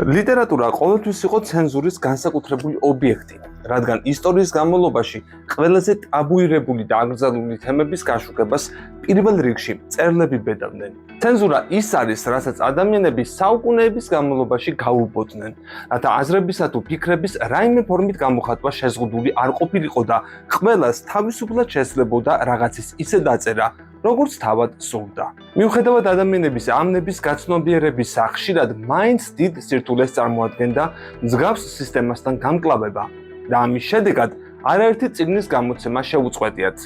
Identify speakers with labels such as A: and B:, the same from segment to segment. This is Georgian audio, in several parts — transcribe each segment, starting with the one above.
A: ლიტერატურა ყოველთვის იყო ცენზურის განსაკუთრებული ობიექტი, რადგან ისტორიის განმავლობაში ყველაზე ტაბუირებული და აკრძალული თემების გაშუქებას პირველ რიგში მწერლები ბედავდნენ. ცენზურა ის არის, რასაც ადამიანები საუკუნეების განმავლობაში გაუბოდნენ, რათა აზრებისა თუ ფიქრების რაიმე ფორმით გამოხატვა შეზღუდული არ ყოფილიყო და ყველას თავისუფლად შესაძლებოდა რაღაცის ისე დაწერა, როგორც თავად სურდა. მიუხედავად ადამიანების ამნების გაცნობიერებისა, ხშირად მაინც დიდ სირთულეს წარმოადგენდა მსგავს სისტემასთან გამკლავება და ამის შედეგად არაერთი წიგნის გამოცემა შეუწყვეტიათ.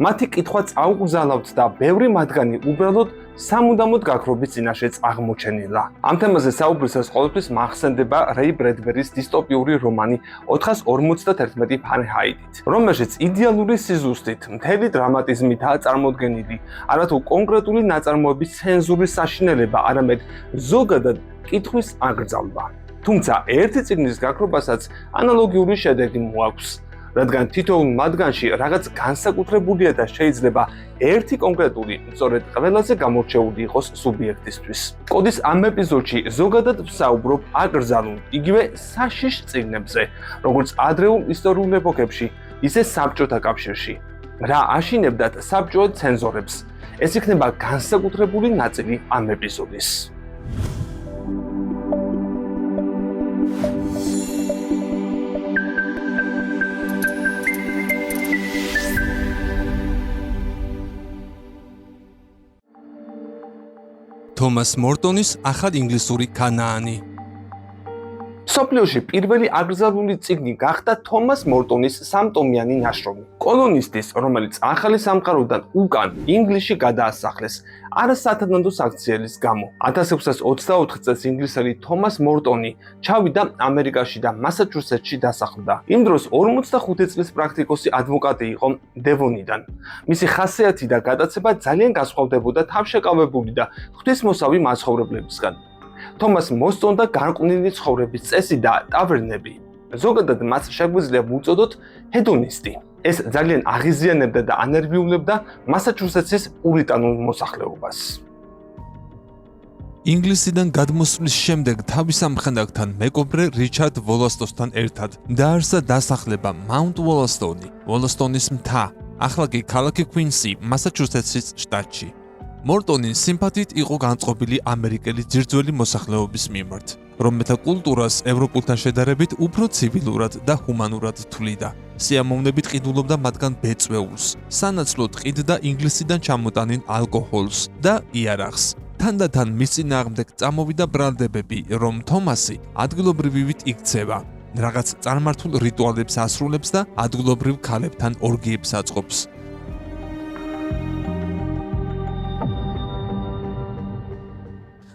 A: მათი კითხვა წაუგზავნავთ და ბევრი მათგანი უბრალოდ სამუდამოდ გაქრობის წინაშეც აღმოჩენილა. ამ თემაზე საუბრისას ყოველთვის მახსენდება რეი ბრედბერის დისტოპიური რომანი 451 ფარენჰაიტით, რომელშიც იდეალური სიზუსტით, მთელი დრამატიზმითაა წარმოდგენილი არათუ კონკრეტული ნაწარმოების ცენზურის საშინელება, არამედ ზოგადად კითხვის აკრძალვა. თუმცა ერთი წიგნის გაქრობასაც ანალოგიური შედეგი მოაქვს, რადგან თითოეულ მათგანში რაღაც განსაკუთრებულია და შეიძლება ერთი კონკრეტული, სწორედ ყველაზე გამორჩეული იყოს სუბიექტისთვის. კოდის ამ ეპიზოდში ზოგადად ვსაუბრობ აკრძალულ, იგივე საშიშ წიგნებზე, როგორც ადრეულ ისტორიულ ეპოქებში, ისე საბჭოთა კავშირში. რა აშინებდათ საბჭო ცენზორებს? ეს იქნება განსაკუთრებული ნაწილი ამ ეპიზოდის.
B: თომას მორტონის ახალ ინგლისური ქანაანი.
A: მსოფლიოში პირველი აკრძალული წიგნი გახდა თომას მორტონის სამტომიანი ნაშრომი. კოლონისტის, რომელიც ახალი სამყაროდან უკან ინგლისში გადაასახლეს არასათანადო საქციელის გამო. 1624 წელს ინგლისელი თომას მორტონი ჩავიდა ამერიკაში და მასაჩუსეტსში დასახლდა. იმ დროს 45 წლის პრაქტიკოსი ადვოკატი იყო დევონიდან. მისი ხასიათი და გადაცება ძალიან განსხვავდებოდა თავშეკავებული და ღვთისმოსავი მაცხოვრებლებისგან. თომას მოსწონდა განყვნილი ცხოვრების წესი და ტავერნები. ზოგადად მას შეგვიძლია ვუწოდოთ ჰედონისტი. ეს ძალიან აღიზიანებდა და ანერვიულებდა მასაჩუსეტსის პურიტანულ მოსახლეობას.
B: ინგლისიდან გადმოსვლის შემდეგ თავის ამხანაგთან მეკობრე რიჩარდ ვოლასტონსთან ერთად დაარსა დასახლება მაუნტ ვოლასტონი, ვოლასტონის მთა, ახლა კი ქალაქი κουინსი, მასაჩუსეტსის შტატში. მორტონი სიმპათიით იყო განწყობილი ამერიკელი ძირძველი მოსახლეობის მიმართ, რომელთა კულტურას ევროპულთან შედარებით უფრო ცივილურად და ჰუმანურად თვლიდა. სიამოვნებით ყიდულობდა მათგან ბეწვეულს, სანაცვლოდ ყიდდა ინგლისიდან ჩამოტანილ ალკოჰოლს და იარაღს. თანდათან მის წინააღმდეგ წამოვიდა ბრალდებები, რომ თომასი ადგილობრივივით იქცევა, რაღაც წარმართულ რიტუალებს ასრულებს და ადგილობრივ ქალებთან ორგიებს აწყობს.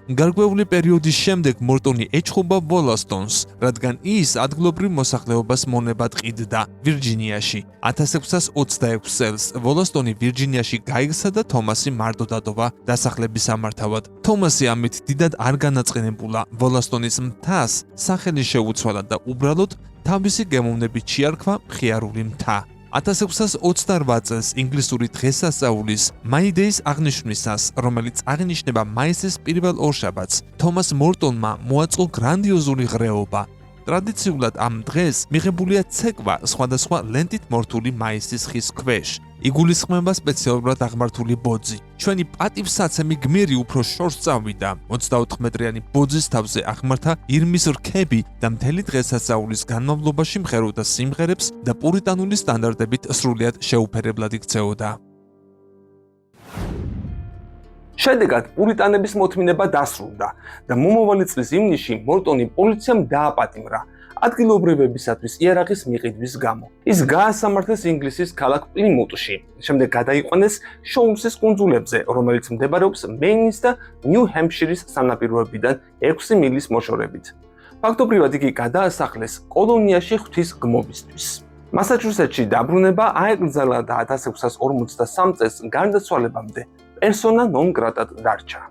B: გარკვეული პერიოდის შემდეგ მორტონი ეჩხუბა ვოლასტონს, რადგან ის ადგილობრივ მოსახლეობას მონებად ყიდდა ვირჯინიაში. 1626 წელს ვოლასტონი ვირჯინიაში გაიქცა და თომასი მარტო დატოვა დასახლების სამართავად. თომასი ამით დიდად არ განაწყენებულა ვოლასტონის მთას სახელი შეუცვალა და უბრალოდ თავისი გემოვნებით შეარქვა მხიარული მთა. 1628 წელს ინგლისური დღესასწაულის მაი-დეის აღნიშვნისას, რომელიც აღინიშნება მაისის პირველ ორშაბათს, თომას მორტონმა მოაწყო გრანდიოზული ღრეობა. ტრადიციულად ამ დღეს მიღებულია ცეკვა სხვადასხვა ლენტით მორთული მაისის ხის ქვეშ. იგულისხმება სპეციალურად აღმართული ბოძი. ჩვენი პატივსაცემი გმირი უფრო შორს წავიდა. 24 მეტრიანი ბოძის თავზე აღმართა ირმის რქები და მთელი დღესასწაულის განმავლობაში მღეროდა სიმღერებს და პურიტანული სტანდარტებით სრულიად შეუფერებლად იქცეოდა.
A: შედეგად პურიტანების მოთმინება დასრულდა და მომავალი წლის ივნისში მორტონი პოლიციამ დააპატიმრა ადგილობრივებისათვის იარაღის მიყიდვის გამო. ის გაასამართლეს ინგლისის ქალაქ პლიმუთში, შემდეგ გადაიყვანეს შოუსის კუნძულებზე, რომელიც მდებარეობს მეინის და ნიუ-ჰემპშირის სანაპიროებიდან 6 მილის მოშორებით. ფაქტობრივად იგი გადაასახლეს კოლონიაში ღვთის გმობისთვის. მასაჩუსეტსში დაბრუნება აეკრძალა და 1653 წელს გარდაცვალებამდე პერსონა ნონ გრატად დარჩა.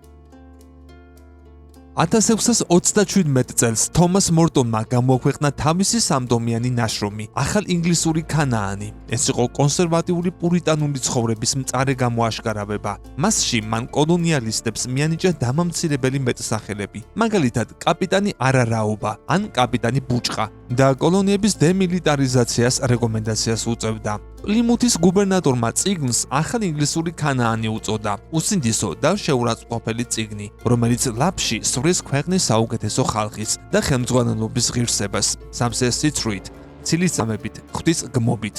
B: 1627 წელს თომას მორტონმა გამოაქვეყნა თავისი სამდომიანი ნაშრომი ახალ ინგლისური ქანაანი. ეს იყო კონსერვატიული პურიტანული ცხოვრების მწარე გამოაშკარავება. მასში მან კოლონიალისტებს მიანიჭა დამამცირებელი მეტსახელები, მაგალითად კაპიტანი არარაობა ან კაპიტანი ბუჭყა და კოლონიების დემილიტარიზაციას რეკომენდაციას უწევდა. პლიმუთის გუბერნატორმა წიგნს ახალ ინგლისური ქანაანი უწოდა, უსინდისო და შეურაცხყოფელი წიგნი, რომელიც ლაფში სვრის ქვეყნის საუკეთესო ხალხის და ხელმძღვანელობის ღირსებას, სამსე სიცრუით, ცილისწამებით, ღვთის გმობით.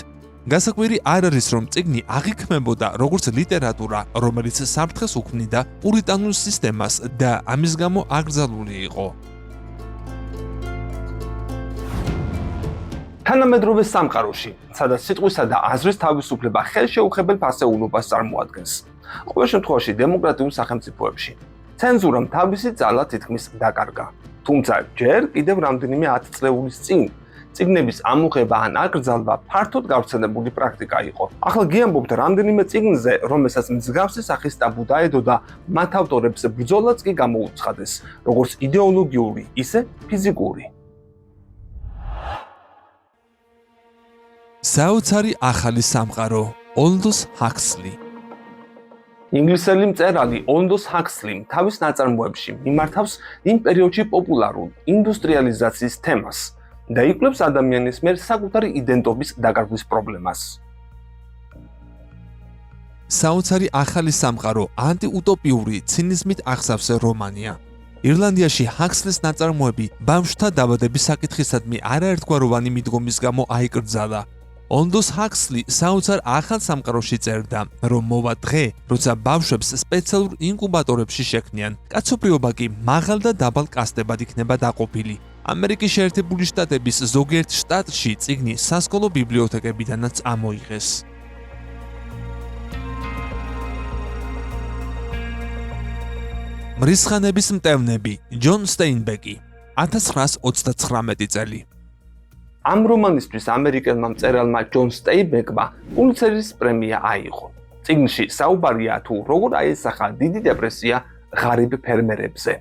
B: გასაკვირი არ არის, რომ წიგნი აღიქმებოდა როგორც ლიტერატურა, რომელიც საფრთხეს უქმნიდა პურიტანულ სისტემას და ამის გამო აკრძალული იყო.
A: თანამედროვე სამყაროში, სადაც სიტყვისა და აზრის თავისუფლება ხელშეუხებელ ფასეულობას წარმოადგენს. ყოველ შემთხვევაში დემოკრატიულ სახელმწიფოებში ცენზურამ თავისი ძალა თითქმის დაკარგა. თუმცა ჯერ კიდევ რამდენიმე 10 წლეულის წინ წიგნების ამოღება ან აკრძალვა ფართოდ გავრცელებული პრაქტიკა იყო. ახლა გიამბობთ რამდენიმე წიგნზე, რომელსაც მსგავსი სახის ტაბუ დაედო და მათ ავტორებს ბრძოლაც კი გამოუცხადეს, როგორც იდეოლოგიური, ისე ფიზიკური.
B: საოცარი ახალი სამყარო, ოლდოს ჰაქსლი.
A: ინგლისელი მწერალი ოლდოს ჰაქსლიმ თავის ნაწარმოებში მიმართავს იმ პერიოდში პოპულარულ ინდუსტრიალიზაციის თემას და იკვლევს ადამიანის მიერ საკუთარი იდენტობის დაკარგვის პრობლემას.
B: საოცარი ახალი სამყარო ანტიუტოპიური ცინიზმით აღსავსე რომანია. ირლანდიაში ჰაქსლის ნაწარმოები ბავშვთა დაბადების საკითხისადმი არაერთგვაროვანი მიდგომის გამო აიკრძალა. ოლდოს ჰაქსლი საოცარ ახალ სამყაროში წერდა, რომ მოვა დღე, როცა ბავშვებს სპეციალურ ინკუბატორებში შექმნიან, კაცობრიობა კი მაღალ და დაბალ კასტებად იქნება დაყოფილი. ამერიკის შეერთებული შტატების ზოგიერთ შტატში წიგნი სასკოლო ბიბლიოთეკებიდანაც ამოიღეს. მრისხანების მტევნები, ჯონ სტეინბეკი, 1929 წელი.
A: ამ რომანისთვის ამერიკელმა მწერალმა ჯონ სტეინბეკმა პულიცერის პრემია აიღო. წიგნში საუბარია თუ როგორ აესახა დიდი დეპრესია ღარიბ ფერმერებზე.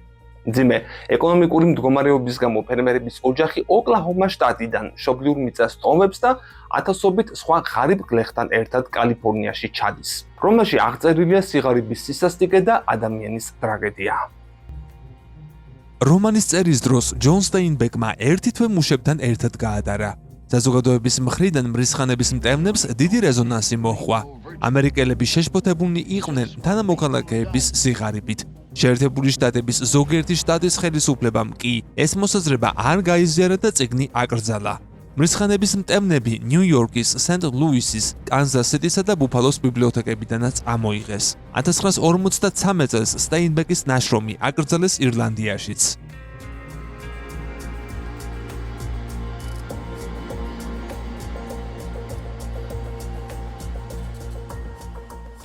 A: მძიმე ეკონომიკური მდგომარეობის გამო ფერმერების ოჯახი ოკლაჰომა შტატიდან მშობლიურ მიწას ტოვებს და ათასობით სხვა ღარიბ გლეხთან ერთად კალიფორნიაში ჩადის. რომანში აღწერილია სიღარიბის სისასტიკე და ადამიანის ტრაგედია.
B: რომანის წერის დროს ჯონ სტეინბეკმა ერთი თვე მუშებთან ერთად გაატარა. საზოგადოების მხრიდან მრისხანების მტევნებს დიდი რეზონანსი მოჰყვა. ამერიკელები შეშფოთებულნი იყვნენ თანამოქალაქეების სიღარიბით. შეერთებული შტატების ზოგიერთი შტატის ხელისუფლებამ კი ეს მოსაზრება არ გაიზიარა და წიგნი აკრძალა. მრისხანების მტევნები ნიუ-იორკის, სენტ-ლუისის, კანზას-სიტისა და ბუფალოს ბიბლიოთეკებიდანაც ამოიღეს. 1953 წელს სტეინბეკის ნაშრომი აკრძალეს ირლანდიაშიც.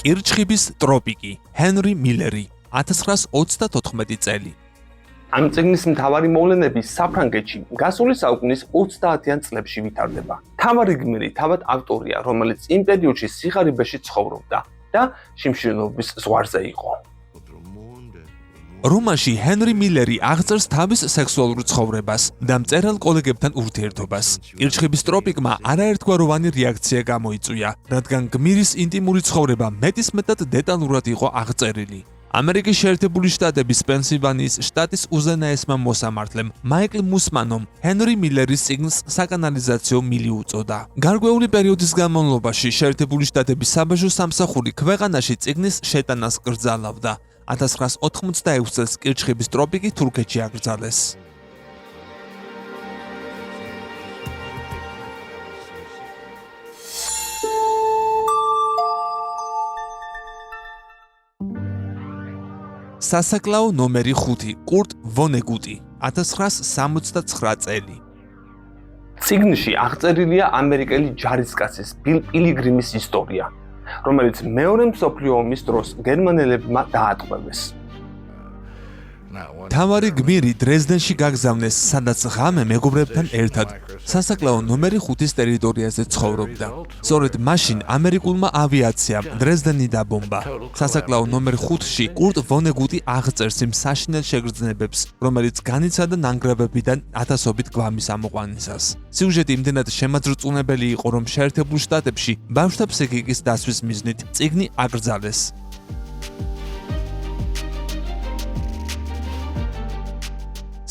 B: კირჩხიბის ტროპიკი, ჰენრი მილერი, 1934 წელი.
A: ამ წიგნის მთავარი მოვლენები საფრანგეთში გასული საუკუნის 30-იან წლებში ვითარდება. მთავარი გმირი თავად ავტორია, რომელიც იმ პერიოდში სიღარიბეში ცხოვრობდა და შიმშილობის ზღვარზე იყო.
B: რომანში ჰენრი მილერი აღწერს თავის სექსუალურ ცხოვრებას და მწერალ კოლეგებთან ურთიერთობას. კირჩხიბის ტროპიკმა არაერთგვაროვანი რეაქცია გამოიწვია, რადგან გმირის ინტიმური ცხოვრება მეტისმეტად დეტალურად იყო აღწერილი. ამერიკის შეერთებული შტატების პენსილვანიის შტატის უზენაესმა მოსამართლემ მაიკლ მუსმანომ ჰენრი მილერის წიგნს საკანალიზაციო მილი უწოდა. გარკვეული პერიოდის განმავლობაში შეერთებული შტატების საბაჟო სამსახური ქვეყანაში წიგნის შეტანას კრძალავდა. 1986 წელს კირჩხიბის ტროპიკი თურქეთში აკრძალეს. სასაკლაო ნომერი 5, კურტ ვონეგუტი, 1969 წელი.
A: წიგნში აღწერილია ამერიკელი ჯარისკაცის ბილ პილიგრიმის ისტორია, რომელიც მეორე მსოფლიო ომის დროს გერმანელებმა დაატყვევეს.
B: თავარი გმირი დრეზდენში გაგზავნეს, სადაც ღამე მეგობრებთან ერთად სასაკლაო ნომერი 5-ის ტერიტორიაზე ცხოვრობდა. სწორედ მაშინ ამერიკულმა ავიაციამ დრეზდენი დაბომბა. სასაკლაო ნომერ 5-ში კურტ ვონეგუტი აღწერს იმ საშინელ შეგრძნებებს, რომელიც განიცადა ნანგრევებიდან ათასობით გვამის ამოყვანისას. სიუჟეტი იმდენად შემაძრწუნებელი იყო, რომ შეერთებულ შტატებში ბავშვთა ფსიქიკის დასვის მიზნით წიგნი აკრძალეს.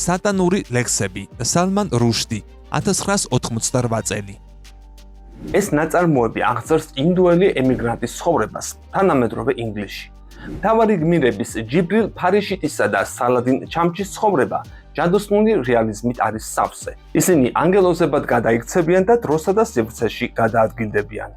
B: სატანური ლექსები, სალმან რუშდი, 1988 წელი.
A: ეს ნაწარმოები აღწერს ინდოელი ემიგრანტის ცხოვრებას, თანამედროვე ინგლისში. მთავარი გმირების ჯიბრილ ფარიშიტისა და სალადინ ჩამჩის ცხოვრება ჯადოსნური რეალიზმით არის სავსე. ისინი ანგელოზებად გადაიქცებიან და დროსა და სივრცეში გადაადგილდებიან.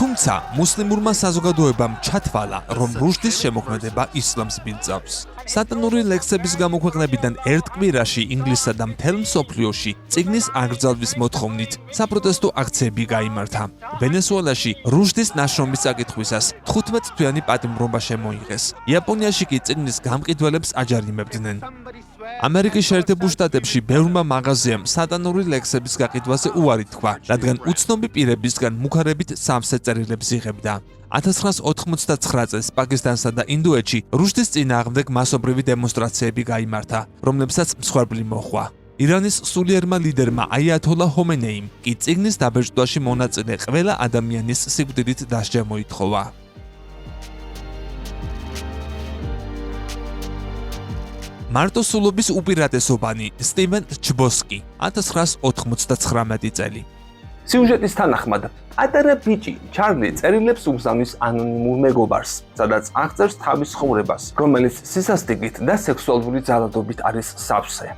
B: თუმცა მუსლიმურმა საზოგადოებამ ჩათვალა, რომ რუშდის შემოქმედება ისლამს მიწავს. სატანური ლექსების გამოქვეყნებიდან ერთ კვირაში ინგლისსა და მთელ მსოფლიოში წიგნის აკრძალვის მოთხოვნით საპროტესტო აქციები გაიმართა. ვენესუელაში რუშდის ნაშრომის წაკითხვისას 15 თვიანი პატიმრობა შემოიღეს. იაპონიაში კი წიგნის გამყიდველებს აჯარიმებდნენ. ამერიკის შეერთებულ შტატებში ბევრმა მაღაზიამ სატანური ლექსების გაყიდვაზე უარი თქვა, რადგან უცნობი პირებისგან მუქარებით სავსე წერილებს იღებდა. 1989 წელს პაკისტანსა და ინდოეთში რუშდის წინააღმდეგ მასობრივი დემონსტრაციები გაიმართა, რომლებსაც მსხვერპლი მოჰყვა. ირანის სულიერმა ლიდერმა აიათოლა ჰომენეიმ კი წიგნის დაბეჭდვაში მონაწილე ყველა ადამიანის სიკვდილით დასჯა მოითხოვა. მარტოსულობის უპირატესობანი სტივენ ჩბოსკი 1999 წელი.
A: სიუჟეტის თანახმად, პატარა ბიჭი ჩარლი წერილებს უგზავნის ანონიმურ მეგობარს, სადაც აღწერს თავის ცხოვრებას, რომელიც სისასტიკით და სექსუალური ძალადობით არის სავსე.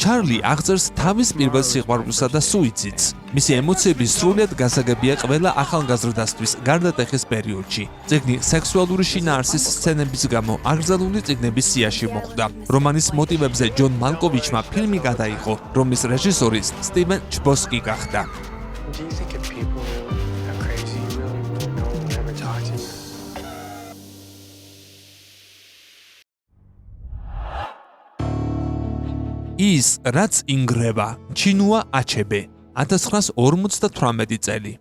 B: ჩარლი აღწერს თავის პირველ სიყვარულსა და სუიციდს. მისი ემოციები სრულიად გასაგებია ყველა ახალგაზრდასთვის გარდატეხის პერიოდში. წიგნი სექსუალური შინაარსის სცენების გამო აკრძალული წიგნების სიაში მოხვდა. რომანის მოტივებზე ჯონ მალკოვიჩმა ფილმი გადაიღო, რომლის რეჟისორი სტივენ ჩბოსკი გახდა. ის რაც ინგრევა, ჩინუა აჩებე, 1958 წელი.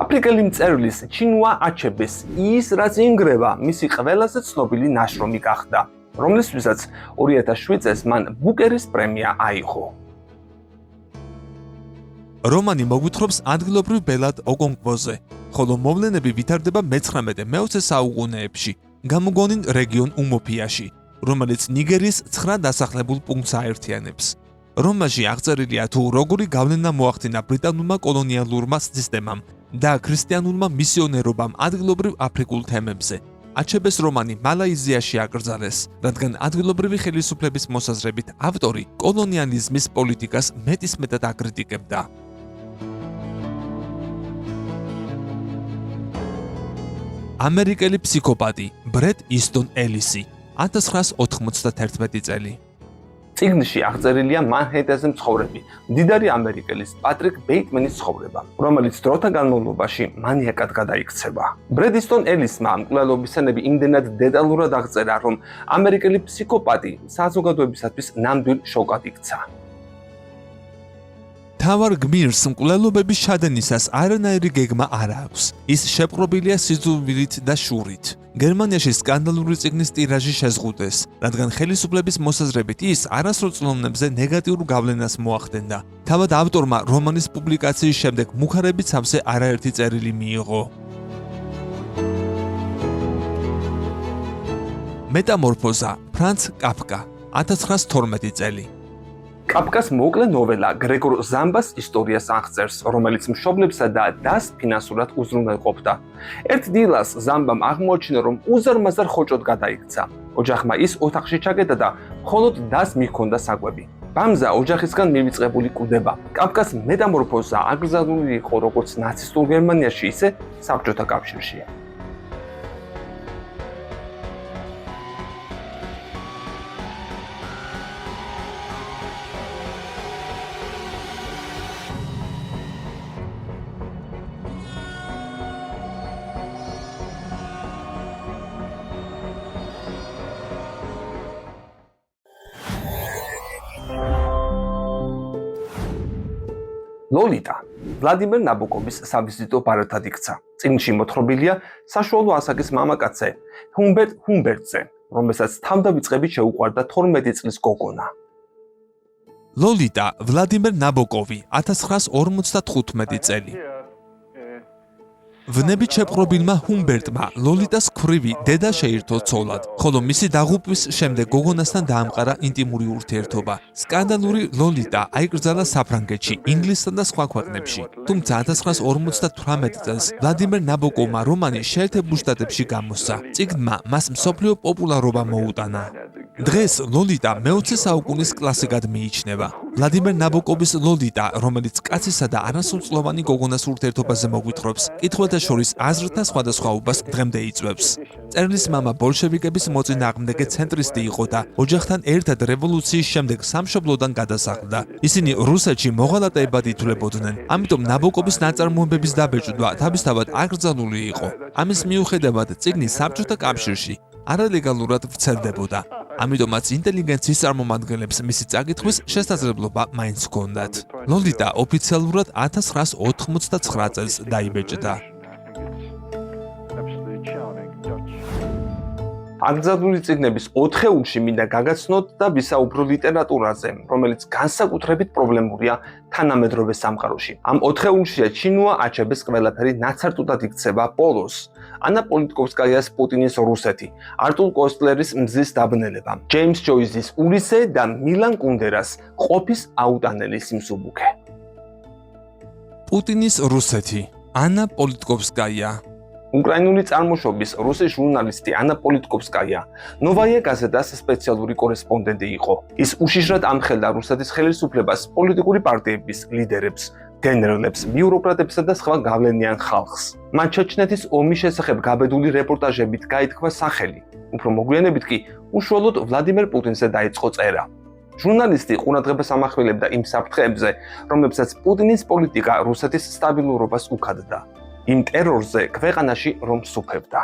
A: აფრიკელი მწერლის ჩინუა აჩების ის რაც ინგრევა მისი ყველაზე ცნობილი ნაშრომი გახდა, რომლისთვისაც 2007 წელს მან ბუკერის პრემია აიღო.
B: რომანი მოგვითხრობს ადგილობრივ ბელად ოკონკვოზე, ხოლო მოვლენები ვითარდება მე-19-20 საუკუნეებში, გამოგონილ რეგიონ უმოფიაში, რომელიც ნიგერიის 9 დასახლებულ პუნქტს აერთიანებს. რომანში აღწერილია თუ როგორი გავლენა მოახდინა ბრიტანულმა კოლონიალურმა სისტემამ და ქრისტიანულმა მისიონერობამ ადგილობრივ აფრიკულ თემებზე. აჩებეს რომანი მალაიზიაში აკრძალეს, რადგან ადგილობრივი ხელისუფლების მოსაზრებით ავტორი კოლონიალიზმის პოლიტიკას მეტისმეტად აკრიტიკებდა. ამერიკელი ფსიქოპატი ბრედ ისტონ ელისი 1991 წელი.
A: წიგნში აღწერილია მანჰეტენზე მცხოვრები მდიდარი ამერიკელის პატრიკ ბეიტმენის ცხოვრება, რომელიც დროთა განმავლობაში მანიაკად გადაიქცევა. ბრედ ისტონ ელისმა მკვლელობისენები იმდენად დეტალურად აღწერა, რომ ამერიკელი ფსიქოპატი საზოგადოებისათვის ნამდვილ შოკად იქცა.
B: თავარ გმირს მკვლელობების ჩადენისას არანაირი გეგმა არ აქვს. ის შეპყრობილია სიძულვილით და შურით. გერმანიაში სკანდალური წიგნის ტირაჟი შეზღუდეს, რადგან ხელისუფლების მოსაზრებით ის არასრულწლოვნებზე ნეგატიურ გავლენას მოახდენდა. თავად ავტორმა რომანის პუბლიკაციის შემდეგ მუხარებით სავსე არაერთი წერილი მიიღო. მეტამორფოზა, ფრანც კაფკა, 1912 წელი.
A: კაფკას მოკლე ნოველა გრეგორ ზამბას ისტორიას აღწერს, რომელიც მშობლებსა და დას ფინანსურად უზრუნველყოფდა. ერთ დილას ზამბამ აღმოაჩინა, რომ უზარმაზარ ხოჭოდ გადაიქცა. ოჯახმა ის ოთახში ჩაგედა და მხოლოდ დას მიჰქონდა საკვები. ბამზა ოჯახისგან მივიწყებული კვდება. კაფკას მეტამორფოზა აკრძალული იყო როგორც ნაცისტურ გერმანიაში, ისე საბჭოთა კავშირში. ლოლიტა ვლადიმერ ნაბოკოვის სავიზიტო ბარათად იქცა. წიგნში მოთხრობილია საშუალო ასაკის მამაკაცზე ჰუმბერტ ჰუმბერტზე, რომელსაც თავდავიწყებით შეუყვარდა 12 წლის გოგონა.
B: ლოლიტა ვლადიმერ ნაბოკოვი 1955 წელი. ვნებით შეპყრობილმა ჰუმბერტმა ლოლიტას ქვრივი დედა შეირთო ცოლად, ხოლო მისი დაღუპვის შემდეგ გოგონასთან დაამყარა ინტიმური ურთიერთობა. სკანდალური ლოლიტა აიკრძალა საფრანგეთში, ინგლისსა და სხვა ქვეყნებში. თუმცა 1958 წელს ვლადიმერ ნაბოკოვმა რომანი შეერთებულ შტატებში გამოსცა. წიგნმა მას მსოფლიო პოპულარობა მოუტანა. დღეს ლოლიტა მე-20 საუკუნის კლასიკად მიიჩნევა. ვლადიმერ ნაბოკოვის ლოლიტა, რომელიც კაცისა და არასრულწლოვანი გოგონას ურთიერთობაზე მოგვითხრობს, კითხველთა შორის აზრთა სხვადასხვაობას დღემდე იწვევს. წერლის მამა ბოლშევიკების მოწინააღმდეგე ცენტრისტი იყო და ოჯახთან ერთად რევოლუციის შემდეგ სამშობლოდან გადასახლდა. ისინი რუსეთში მოღალატეებად ითვლებოდნენ, ამიტომ ნაბოკოვის ნაწარმოებების დაბეჭდვა თავისთავად აკრძალული იყო. ამის მიუხედავად წიგნი საბჭოთა კავშირში არალეგალურად ვრცელდებოდა. ამიტომაც ინტელიგენციის წარმომადგენლებს მისი წაკითხვის შესაძლებლობა მაინც ჰქონდათ. ლოლიტა ოფიციალურად 1989 წელს დაიბეჭდა.
A: აკრძალული წიგნების 4-ში მინდა გაგაცნოთ და ვისაუბრო ლიტერატურაზე, რომელიც განსაკუთრებით პრობლემურია თანამედროვე სამყაროში. ამ 4-შია ჩინუა აჩაბეს ყველაფერი ნაცარტუდად იქცება პოლოს, ანა პოლიტკოვსკაიას პუტინის რუსეთი, არტურ კოსტლერის მზის დაბნელება, ჯეიმს ჯოისის ულისე და მილან კუნდერას ყოფის აუტანელი სიმსუბუქე.
B: პუტინის რუსეთი, ანა პოლიტკოვსკაია.
A: უკრაინული წარმოშობის რუსი ჟურნალისტი ანა პოლიტკოვსკაია ნოვაია გაზეტას სპეციალური კორესპონდენტი იყო. ის უშიშრად ამხელდა რუსეთის ხელისუფლებას, პოლიტიკური პარტიების ლიდერებს, გენერლებს, ბიუროკრატებსა და სხვა გავლენიან ხალხს. მან ჩეჩნეთის ომის შესახებ გაბედული რეპორტაჟებით გაითქვა სახელი. უფრო მოგვიანებით კი უშუალოდ ვლადიმერ პუტინზე დაიწყო წერა. ჟურნალისტი ყურადღებას ამახვილებდა იმ საფრთხეებზე, რომლებსაც პუტინის პოლიტიკა რუსეთის სტაბილურობას უქადდა. იმ ტერორზე ქვეყანაში რომ სუფევდა.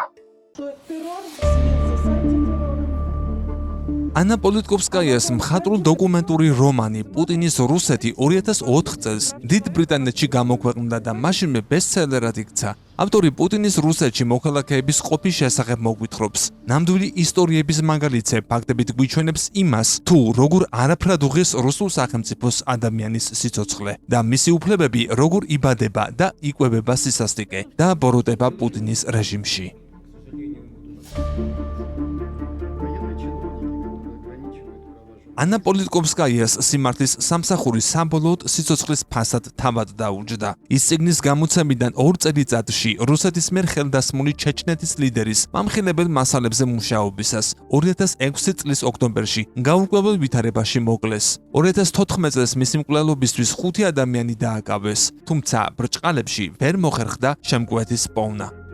B: ანა პოლიტკოვსკაიას მხატვრულ დოკუმენტური რომანი პუტინის რუსეთი 2004 წელს დიდ ბრიტანეთში გამოქვეყნდა და მაშინვე ბესტსელერად იქცა. ავტორი პუტინის რუსეთში მოქალაქეების ყოფის შესახებ მოგვითხრობს. ნამდვილი ისტორიების მაგალითზე ფაქტებით გვიჩვენებს იმას, თუ როგორ არაფრად უღირს რუსულ სახელმწიფოს ადამიანის სიცოცხლე და მისი უფლებები როგორ იბადება და იკვებება სისასტიკე და ბოროტება პუტინის რეჟიმში. ანა პოლიტკოვსკაიას სიმართლის სამსახური საბოლოოდ სიცოცხლის ფასად თავად დაუჯდა. ის წიგნის გამოცემიდან 2 წელიწადში რუსეთის მიერ ხელდასმული ჩეჩნეთის ლიდერის მამხილებელ მასალებზე მუშაობისას 2006 წლის ოქტომბერში გაურკვეველ ვითარებაში მოკლეს. 2014 წელს მისი მკვლელობისთვის 5 ადამიანი დააკავეს, თუმცა ბრჭყალებში ვერ მოხერხდა შემკვეთის პოვნა.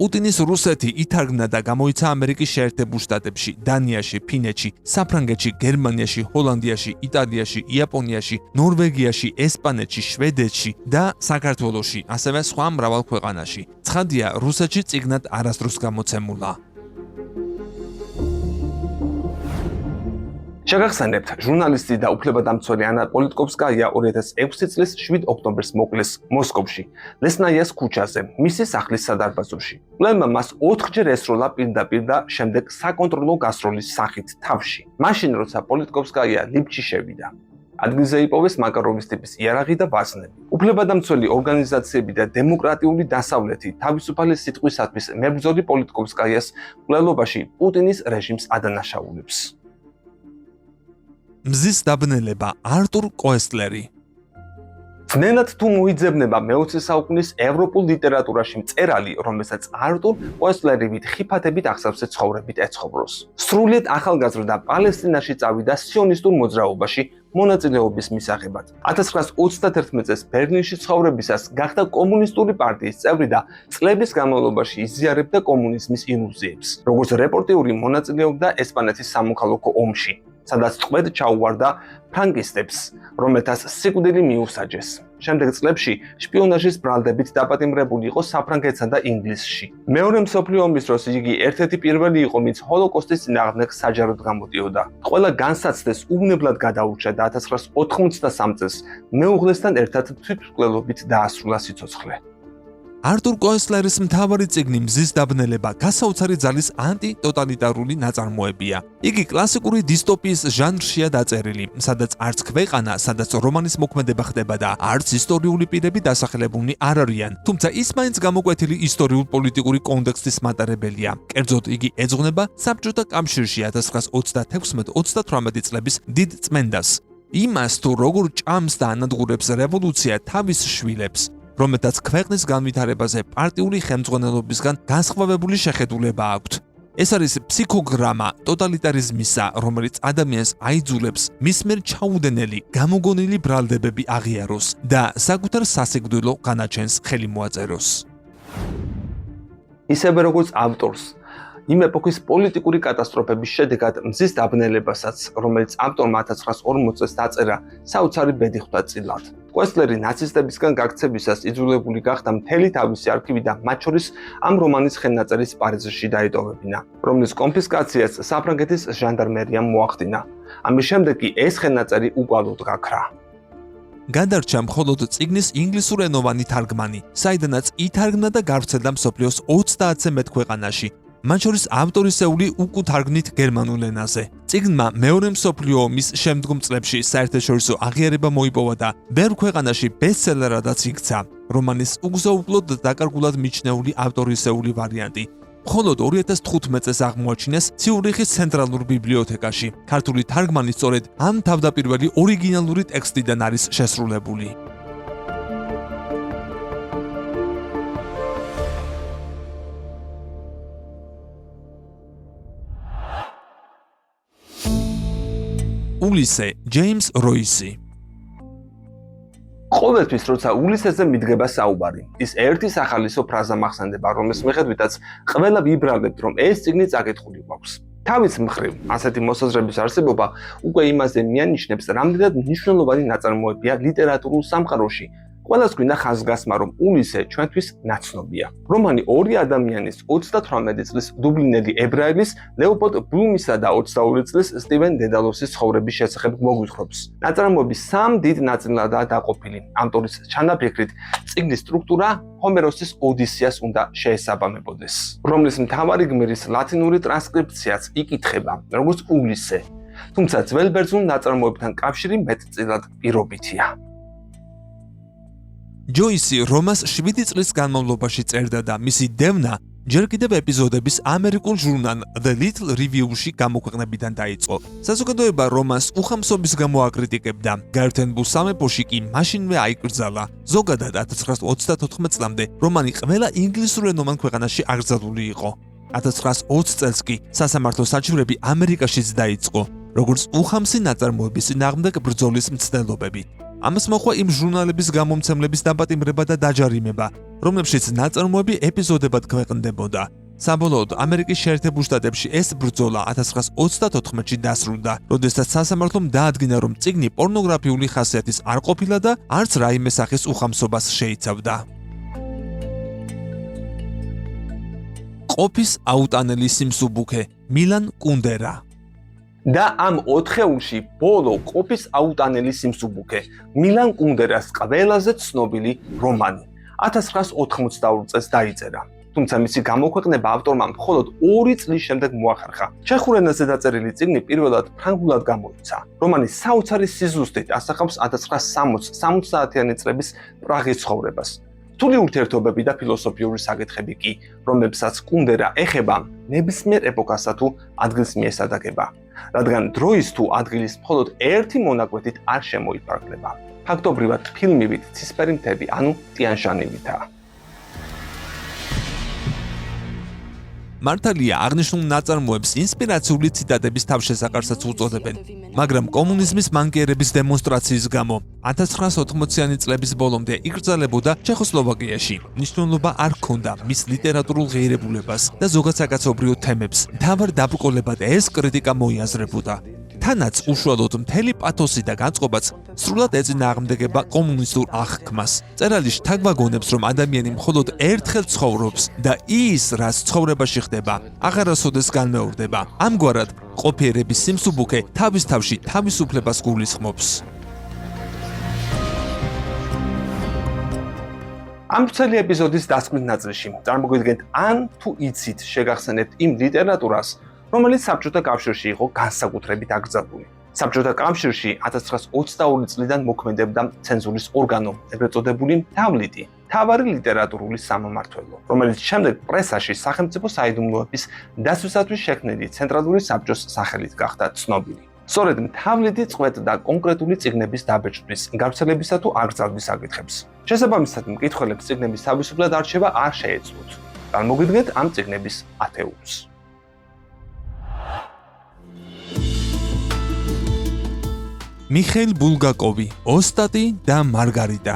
B: პუტინის რუსეთი ითარგმნა და გამოიცა ამერიკის შეერთებულ შტატებში, დანიაში, ფინეთში, საფრანგეთში, გერმანიაში, ჰოლანდიაში, იტალიაში, იაპონიაში, ნორვეგიაში, ესპანეთში, შვედეთში და საქართველოში, ასევე სხვა მრავალ ქვეყანაში. ცხადია, რუსეთში წიგნად არასდროს გამოცემულა.
A: შეგახსენებთ, ჟურნალისტი და უფლებადამცველი ანა პოლიტკოვსკაია 2006 წლის 7 ოქტომბერს მოკლეს მოსკოვში, ლესნაიას ქუჩაზე, მისი სახლის სადარბაზოში. კვლევმა მას 4-ჯერ ესროლა პირდაპირ და შემდეგ საკონტროლო გასროლის სახით თავში. მაშინ, როცა პოლიტკოვსკაია ლიფტში შევიდა, ადგილზე იპოვეს მაკაროვის ტიპის იარაღი და ვაზნები. უფლებადამცველი ორგანიზაციები და დემოკრატიული დასავლეთი თავისუფალი სიტყვისათვის მებრძოლი პოლიტკოვსკაიას მკვლელობაში პუტინის რეჟიმს ადანაშაულებს.
B: მზის დაბნელება არტურ კოსტლერი.
A: ძნელად თუ მოიძებნება მე-20 საუკუნის ევროპულ ლიტერატურაში მწერალი, რომელსაც არტურ კოსტლერივით ხიფათებით აღსავსე ცხოვრებით ეცხოვროს. სრულიად ახალგაზრდა პალესტინაში წავიდა სიონისტურ მოძრაობაში მონაწილეობის მისაღებად. 1931 წელს ბერლინში ცხოვრებისას გახდა კომუნისტური პარტიის წევრი და წლების განმავლობაში იზიარებდა კომუნიზმის ილუზიებს. როგორც რეპორტიორი მონაწილეობდა ესპანეთის სამოქალაქო ომში. სადაც ტყვედ ჩაუვარდა ფრანკისტებს, რომელთაც სიკვდილი მიუსაჯეს. შემდეგ წლებში შპიონაჟის ბრალდებით დაპატიმრებული იყო საფრანგეთსა და ინგლისში. მეორე მსოფლიო ომის დროს იგი ერთ-ერთი პირველი იყო, ვინც ჰოლოკოსტის წინააღმდეგ საჯაროდ გამოდიოდა. ყველა განსაცდელს უვნებლად გადაურჩა და 1983 წელს მეუღლესთან ერთად თვითმკვლელობით დაასრულა სიცოცხლე.
B: არტურ კოესლერის მთავარი წიგნი მზის დაბნელება გასაოცარი ძალის ანტიტოტალიტარული ნაწარმოებია. იგი კლასიკური დისტოპიის ჟანრშია დაწერილი, სადაც არც ქვეყანა, სადაც რომანის მოქმედება ხდება და არც ისტორიული პირები დასახელებულნი არ არიან, თუმცა ის მაინც გამოკვეთილი ისტორიულ-პოლიტიკური კონტექსტის მატარებელია. კერძოდ, იგი ეძღვნება საბჭოთა კავშირში 1936-38 წლების დიდ წმენდას. იმას, თუ როგორ ჭამს და ანადგურებს რევოლუცია თავის შვილებს, რომელთაც ქვეყნის განვითარებაზე პარტიული ხელმძღვანელობისგან განსხვავებული შეხედულება აქვთ. ეს არის ფსიქოგრამა ტოტალიტარიზმისა, რომელიც ადამიანს აიძულებს მის მიერ ჩაუდენელი, გამოგონილი ბრალდებები აღიაროს და საკუთარ სასიკვდილო განაჩენს ხელი მოაწეროს.
A: ისევე როგორც ავტორს, იმ ეპოქის პოლიტიკური კატასტროფების შედეგად მზის დაბნელებასაც, რომელიც ავტორმა 1940 წელს დაწერა, საოცარი ბედი ხვდა წილად. კოესლერი ნაცისტებისგან გაქცევისას იძულებული გახდა მთელი თავისი არქივი და მათ შორის ამ რომანის ხელნაწერის პარიზში დაეტოვებინა, რომლის კონფისკაციას საფრანგეთის ჟანდარმერიამ მოახდინა. ამის შემდეგ კი ეს ხელნაწერი უკვალოდ გაქრა.
B: გადარჩა მხოლოდ წიგნის ინგლისურენოვანი თარგმანი, საიდანაც ითარგმნა და გავრცელდა მსოფლიოს 30-ზე მეტ ქვეყანაში. მათ შორის ავტორისეული უკუთარგმნით გერმანულ ენაზე. წიგნმა მეორე მსოფლიო ომის შემდგომ წლებში საერთაშორისო აღიარება მოიპოვა და ბევრ ქვეყანაში ბესტსელერადაც იქცა. რომანის უგზაუკლოდ დაკარგულად მიჩნეული ავტორისეული ვარიანტი მხოლოდ 2015 წელს აღმოაჩინეს ციურიხის ცენტრალურ ბიბლიოთეკაში. ქართული თარგმანი სწორედ ამ თავდაპირველი ორიგინალური ტექსტიდან არის შესრულებული. ულისე, ჯეიმს როისი.
A: ყოველთვის, როცა ულისეზე მიდგება საუბარი, ის ერთი სახალისო ფრაზა მახსენდება, რომლის მიხედვითაც ყველა ვიბრალებთ, რომ ეს წიგნი წაკითხული გვაქვს. თავის მხრივ, ასეთი მოსაზრების არსებობა უკვე იმაზე მიანიშნებს, რამდენად მნიშვნელოვანი ნაწარმოებია ლიტერატურულ სამყაროში. ყველას გვინდა ხაზგასმა, რომ ულისე ჩვენთვის ნაცნობია. რომანი ორი ადამიანის 38 წლის დუბლინელი ებრაელის, ლეოპოლდ ბლუმისა და 22 წლის სტივენ დედალოსის ცხოვრების შესახებ მოგვითხრობს. ნაწარმოები სამ დიდ ნაწილადაა დაყოფილი. ავტორის ჩანაფიქრით, წიგნის სტრუქტურა ჰომეროსის ოდისეას უნდა შეესაბამებოდეს, რომლის მთავარი გმირის ლათინური ტრანსკრიფციაც იკითხება, როგორც ულისე. თუმცა ძველ ბერძნულ ნაწარმოებთან კავშირი მეტწილად პირობითია.
B: ჯოისი რომას 7 წლის განმავლობაში წერდა და მისი დევნა ჯერ კიდევ ეპიზოდების ამერიკულ ჟურნალ The Little Review-ში გამოქვეყნებიდან დაიწყო. საზოგადოება რომას უხამსობის გამო აკრიტიკებდა, გაერთიანებულ სამეფოში კი მაშინვე აიკრძალა. ზოგადად 1934 წლამდე რომანი ყველა ინგლისურენოვან ქვეყანაში აკრძალული იყო. 1920 წელს კი სასამართლო საჩივრები ამერიკაშიც დაიწყო, როგორც უხამსი ნაწარმოების წინააღმდეგ ბრძოლის მცდელობები. ამას მოჰყვა იმ ჟურნალების გამომცემლების დაპატიმრება და დაჯარიმება, რომლებშიც ნაწარმოები ეპიზოდებად ქვეყნდებოდა. საბოლოოდ ამერიკის შეერთებულ შტატებში ეს ბრძოლა 1934-ში დასრულდა, როდესაც სასამართლომ დაადგინა, რომ წიგნი პორნოგრაფიული ხასიათის არ ყოფილა და არც რაიმე სახის უხამსობას შეიცავდა. ყოფის აუტანელი სიმსუბუქე, მილან კუნდერა.
A: და ამ ოთხეულში ბოლო ყოფის აუტანელი სიმსუბუქე, მილან კუნდერას ყველაზე ცნობილი რომანი. 1982 წელს დაიწერა. თუმცა მისი გამოქვეყნება ავტორმა მხოლოდ 2 წლის შემდეგ მოახერხა. ჩეხურ ენაზე დაწერილი წიგნი პირველად ფრანგულად გამოიცა. რომანი საოცარი სიზუსტით ასახავს 1960-70-იანი წლების პრაღის ცხოვრებას. რთული ურთიერთობები და ფილოსოფიური საკითხები კი, რომლებსაც კუნდერა ეხება, ნებისმიერ ეპოქასა თუ ადგილს მიესადაგება. რადგან დროის თუ ადგილის მხოლოდ ერთი მონაკვეთით არ შემოიფარგლება. ფაქტობრივად ფილმივით ცისფერი მთები, ანუ ტიან-შანივითაა.
B: მართალია აღნიშნულ ნაწარმოებს ინსპირაციული ციტატების თავშესაყარსაც უწოდებენ, მაგრამ კომუნიზმის მანკიერების დემონსტრაციის გამო 1980-იანი წლების ბოლომდე იკრძალებოდა ჩეხოსლოვაკიაში. მნიშვნელობა არ ჰქონდა მის ლიტერატურულ ღირებულებას და ზოგად საკაცობრიო თემებს. მთავარ დაბრკოლებად ეს კრიტიკა მოიაზრებოდა. თანაც უშუალოდ მთელი პათოსი და განწყობაც სრულად ეწინააღმდეგება კომუნისტურ აღქმას. წერალი შთაგვაგონებს, რომ ადამიანი მხოლოდ ერთხელ ცხოვრობს და ის, რაც ცხოვრებაში ხდება, აღარასოდეს განმეორდება. ამგვარად, ყოფიერების სიმსუბუქე თავის თავში თავისუფლებას გულისხმობს.
A: ამ მთელი ეპიზოდის დასკვნის ნაწილში წარმოგვიდგენთ ან თუ იცით შეგახსენებთ იმ ლიტერატურას, რომელიც საბჭოთა კავშირში იყო განსაკუთრებით აკრძალული. საბჭოთა კავშირში 1922 წლიდან მოქმედებდა ცენზურის ორგანო, ეგრეთ წოდებული მთავლიტი, მთავარი ლიტერატურული სამმართველო, რომელიც შემდეგ პრესაში სახელმწიფო საიდუმლოების დასვისათვის შექმნილი ცენტრალური საბჭოს სახელით გახდა ცნობილი. სწორედ მთავლიტი წყვეტდა კონკრეტული წიგნების დაბეჭდვის, გავრცელებისა თუ აკრძალვის საკითხებს. შესაბამისად, მკითხველებს წიგნების თავისუფლად არჩევა არ შეეძლოთ. წარმოგვიდგენთ ამ წიგნების ათეულს.
B: მიხეილ ბულგაკოვი, ოსტატი და მარგარიტა.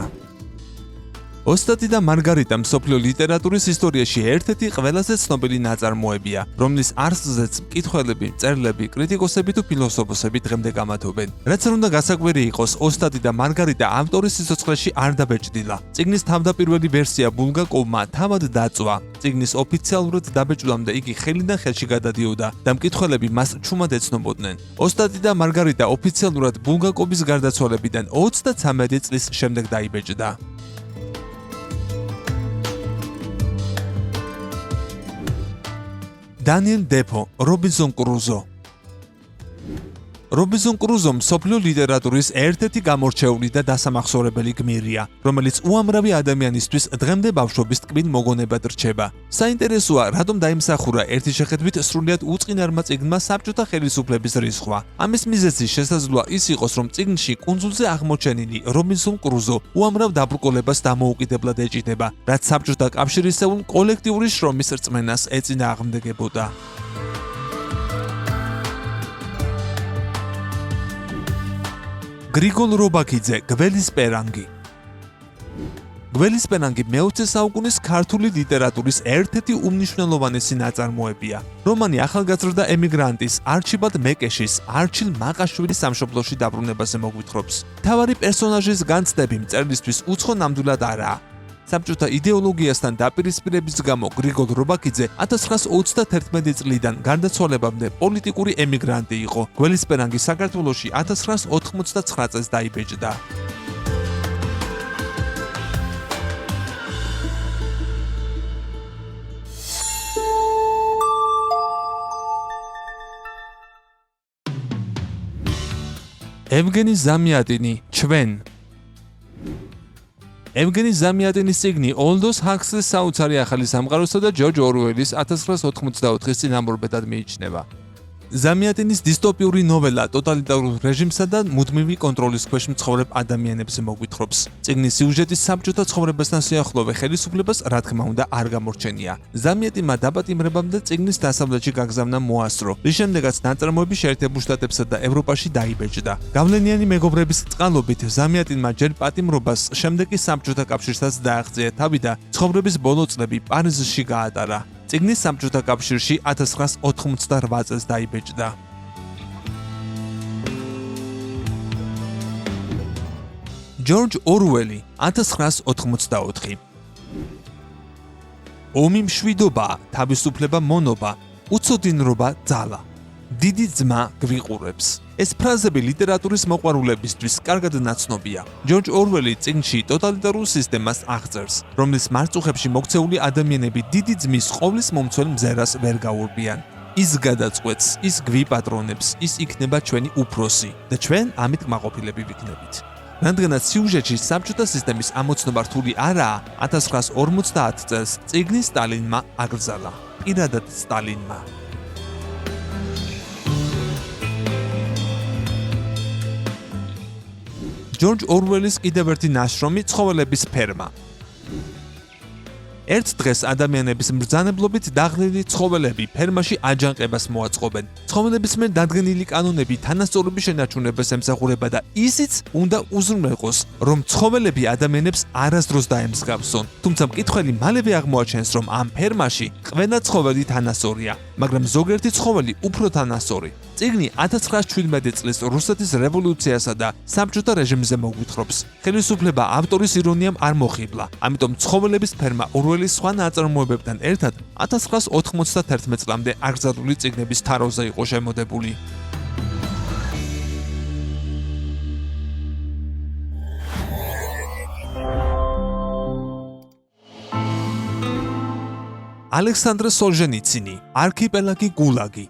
B: ოსტატი და მარგარიტა მსოფლიო ლიტერატურის ისტორიაში ერთ-ერთი ყველაზე ცნობილი ნაწარმოებია, რომლის არსზეც მკითხველები, მწერლები, კრიტიკოსები თუ ფილოსოფოსები დღემდე გამათობენ. რაც არ უნდა გასაკვირი იყოს, ოსტატი და მარგარიტა ავტორის სიცოცხლეში არ დაბეჭდილა. წიგნის თავდაპირველი ვერსია ბულგაკოვმა თავად დაწვა. წიგნის ოფიციალურად დაბეჭდვამდე იგი ხელიდან ხელში გადადიოდა და მკითხველები მას ჩუმად ეცნობოდნენ. ოსტატი და მარგარიტა ოფიციალურად ბულგაკოვის გარდაცვალებიდან 33 წლის შემდეგ დაიბეჭდა. დანიელ დეფო, რობინსონ კრუზო. რობინსონ კრუზო მსოფლიო ლიტერატურის ერთ-ერთი გამორჩეული და დასამახსოვრებელი გმირია, რომელიც უამრავი ადამიანისთვის დღემდე ბავშვობის ტკბილ მოგონებად რჩება. საინტერესოა, რატომ დაიმსახურა ერთი შეხედვით სრულიად უწყინარმა წიგნმა საბჭოთა ხელისუფლების რისხვა. ამის მიზეზი შესაძლოა ის იყოს, რომ წიგნში კუნძულზე აღმოჩენილი რობინსონ კრუზო უამრავ დაბრკოლებას დამოუკიდებლად ეჭიდება, რაც საბჭოთა კავშირისეულ კოლექტიური შრომის რწმენას ეწინააღმდეგებოდა. გრიგოლ რობაქიძე, გველის პერანგი. გველის პერანგი მე-20 საუკუნის ქართული ლიტერატურის ერთ-ერთი უმნიშვნელოვანესი ნაწარმოებია. რომანი ახალგაზრდა ემიგრანტის არჩიბალდ მეკეშის, არჩილ მაყაშვილის სამშობლოში დაბრუნებაზე მოგვითხრობს. მთავარი პერსონაჟის განცდები მწერლისთვის უცხო ნამდვილად არაა. საბჭოთა იდეოლოგიასთან დაპირისპირების გამო გრიგოლ რობაქიძე 1931 წლიდან გარდაცვალებამდე პოლიტიკური ემიგრანტი იყო. გველის პერანგი საქართველოში 1989 წელს დაიბეჭდა. ევგენი ზამიატინი, ჩვენ. ევგენი ზამიატინის წიგნი ოლდოს ჰაქსლის საოცარი ახალი სამყაროსა და ჯორჯ ორუელის 1984-ის წინამორბედად მიიჩნევა. ზამიატინის დისტოპიური ნოველა ტოტალიტარულ რეჟიმსა და მუდმივი კონტროლის ქვეშ მცხოვრებ ადამიანებს მოგვითხრობს. წიგნის სიუჟეტი საბჭოთა ცხოვრებასთან სიახლოვე ხელისუფლებას რა თქმა უნდა არ გამორჩენია. ზამიატინმა დაპატიმრებამდე წიგნის დასავლეთში გაგზავნა მოასწრო, რის შემდეგაც ნაწარმოები შეერთებულ შტატებსა და ევროპაში დაიბეჭდა. გავლენიანი მეგობრების წყალობით ზამიატინმა ჯერ პატიმრობას, შემდეგ კი საბჭოთა კავშირსაც დააღწია თავი და ცხოვრების ბოლო წლები პარიზში გაატარა. წიგნი საბჭოთა კავშირში 1988 წელს დაიბეჭდა. ჯორჯ ორუელი 1984. ომი მშვიდობა, თავისუფლება მონობა, უცოდინრობა ძალა. დიდი ძმა გვიყურებს. ეს ფრაზები ლიტერატურის მოყვარულებისთვის კარგად ნაცნობია. ჯორჯ ორუელი წიგნში ტოტალიტარულ სისტემას აღწერს, რომლის მარწუხებში მოქცეული ადამიანები დიდი ძმის ყოვლის მომცველ მზერას ვერ გაურბიან. ის გადაწყვეტს, ის გვიპატრონებს, ის იქნება ჩვენი უფროსი და ჩვენ ამით კმაყოფილები ვიქნებით. რადგანაც სიუჟეტში საბჭოთა სისტემის ამოცნობა რთული არაა, 1950 წელს წიგნი სტალინმა აკრძალა. პირადად სტალინმა. ჯორჯ ორუელის კიდევ ერთი ნაშრომი ცხოველების ფერმა. ერთ დღეს ადამიანების მბრძანებლობით დაღლილი ცხოველები ფერმაში აჯანყებას მოაწყობენ. ცხოველების მიერ დადგენილი კანონები თანასწორობის შენარჩუნებას ემსახურება და ისიც უნდა უზრუნველყოს, რომ ცხოველები ადამიანებს არასდროს დაემსგავსონ. თუმცა მკითხველი მალევე აღმოაჩენს, რომ ამ ფერმაში ყველა ცხოველი თანასწორია, მაგრამ ზოგიერთი ცხოველი უფრო თანასწორი. წიგნი 1917 წლის რუსეთის რევოლუციასა და საბჭოთა რეჟიმზე მოგვითხრობს. ხელისუფლება ავტორის ირონიამ არ მოხიბლა, ამიტომ ცხოველების ფერმა ორველი სხვა ნაწარმოებებთან ერთად 1991 წლამდე აკრძალული წიგნების თაროზე იყო შემოდებული. ალექსანდრე სოლჟენიცინი, არქიპელაგი გულაგი.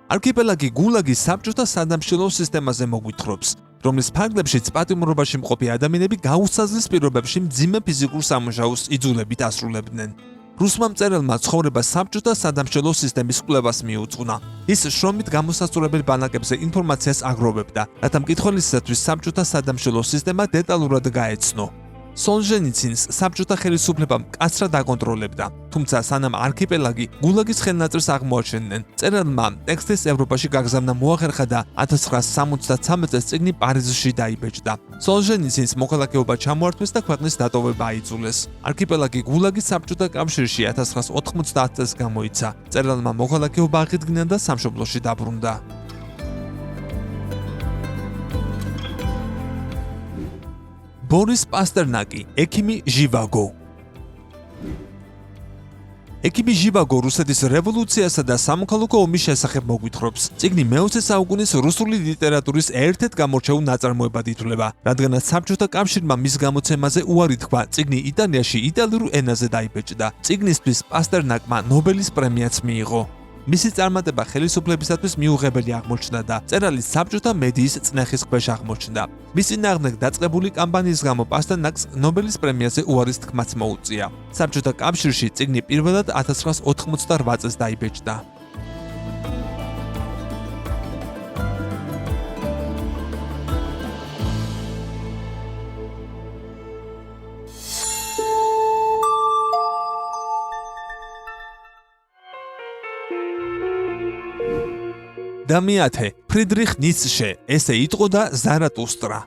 B: არქიპელაგი გულაგი საბჭოთა სადამშილო სისტემაზე მოგვითხრობს, რომლის ფარგლებშიც პატიმრობაში მყოფი ადამიანები გაუსაზლის პირობებში მძიმე ფიზიკურ სამუშაოს იძულებით ასრულებდნენ. რუსმა მწერალმა ცხოვრება საბჭოთა სადამშილო სისტემის კვლევას მიუძღვნა. ის შრომით გამოსასწორებელ ბანაკებზე ინფორმაციას აგროვებდა, რათა მკითხველისათვის საბჭოთა სადამშილო სისტემა დეტალურად გაეცნო. სოლჟენიცინს საბჭოთა ხელისუფლება მკაცრად აკონტროლებდა, თუმცა სანამ არქიპელაგი გულაგის ხელნაწერს აღმოაჩენდნენ, მწერალმა ტექსტის ევროპაში გაგზავნა მოახერხა და 1973 წელს წიგნი პარიზში დაიბეჭდა. სოლჟენიცინს მოქალაქეობა ჩამოართვეს და ქვეყნის დატოვება აიძულეს. არქიპელაგი გულაგი საბჭოთა კავშირში 1990 წელს გამოიცა. მწერალმა მოქალაქეობა აღიდგინა და სამშობლოში დაბრუნდა. ბორის პასტერნაკი, ექიმი ჟივაგო. ექიმი ჟივაგო რუსეთის რევოლუციასა და სამოქალაქო ომის შესახებ მოგვითხრობს. წიგნი მე-20 საუკუნის რუსული ლიტერატურის ერთ-ერთ გამორჩეულ ნაწარმოებად ითვლება, რადგანაც საბჭოთა კავშირმა მის გამოცემაზე უარი თქვა, წიგნი იტალიაში იტალიურ ენაზე დაიბეჭდა. წიგნისთვის პასტერნაკმა ნობელის პრემიაც მიიღო. მისი წარმატება ხელისუფლებისათვის მიუღებელი აღმოჩნდა და მწერალი საბჭოთა მედიის წნეხის ქვეშ აღმოჩნდა. მის წინააღმდეგ დაწყებული კამპანიის გამო პასტერნაკს ნობელის პრემიაზე უარის თქმაც მოუწია. საბჭოთა კავშირში წიგნი პირველად 1988 წელს დაიბეჭდა. და მეათე, ფრიდრიხ ницше, ესე იტყოდა ზარატუსტრა.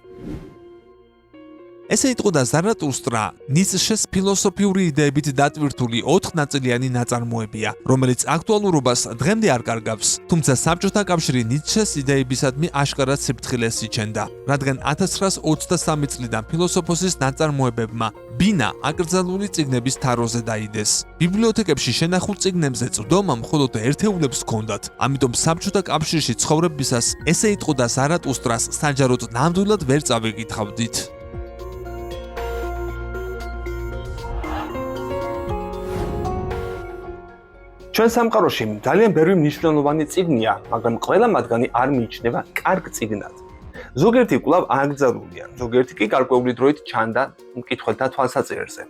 B: ესე იტყოდა ზარატუსტრა, ницშეს ფილოსოფიური იდეებით დატვირთული 4-ნაწილიანი ნაწარმოებია, რომელიც აქტუალურობას დღემდე არ კარგავს, თუმცა საბჭოთა კავშირი ницშეს იდეებისადმი აშკარად სიფრთხილეს იჩენდა, რადგან 1923 წლიდან ფილოსოფოსის ნაწარმოებებმა ბინა აკრძალული წიგნების თაროზე დაიდეს. ბიბლიოთეკებში შენახულ წიგნებზე წვდომა მხოლოდ ერთეულებს ჰქონდათ, ამიტომ საბჭოთა კავშირში ცხოვრებისას ესე იტყოდა ზარატუსტრას საჯაროდ ნამდვილად ვერ წავიკითხავდით.
A: ჩვენ სამყაროში ძალიან ბევრი მნიშვნელოვანი წიგნია, მაგრამ ყველა მათგანი არ მიიჩნევა კარგ წიგნად. ზოგიერთი კვლავ აკრძალულია, ზოგიერთი კი გარკვეული დროით ჩანდა მკითხველთა თვალსაჩინარზე.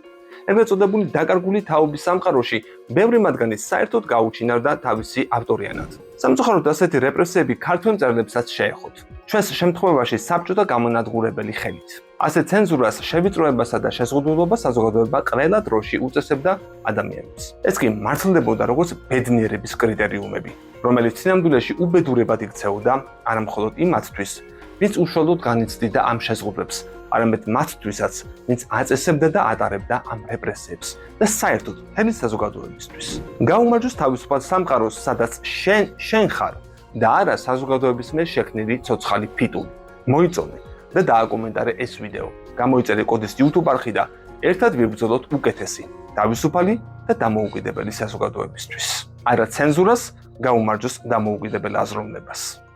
A: ეგრეთ წოდებული დაკარგული თაობის სამყაროში ბევრი მათგანი საერთოდ გაუჩინარდა თავისი ავტორიანად. სამწუხაროდ ასეთი რეპრესიები ქართველ მწერლებსაც შეეხოთ. ჩვენს შემთხვევაში საბჭოთა გამონადგურებელი ხელით. ასე ცენზურას, შევიწროებასა და შეზღუდულობას საზოგადოება ყველა დროში უწესებდა ადამიანებს. ეს კი მართლდებოდა როგორც ბედნიერების კრიტერიუმები, რომელიც სინამდვილეში უბედურებად იქცეოდა არა მხოლოდ იმათთვის, ვინც უშუალოდ განიცდიდა ამ შეზღუდვებს, არამედ მათთვისაც, ვინც აწესებდა და ატარებდა ამ რეპრესიებს და საერთოდ მთელი საზოგადოებისთვის. გაუმარჯოს თავისუფალ სამყაროს, სადაც შენ ხარ და არა საზოგადოების მიერ შექმნილი ცოცხალი ფიტული. მოიწონე და დააკომენტარე ეს ვიდეო. გამოიწერე კოდის YouTube არხი და ერთად ვიბრძოლოთ უკეთესი, თავისუფალი და დამოუკიდებელი საზოგადოებისთვის. არა ცენზურას, გაუმარჯოს დამოუკიდებელ აზროვნებას.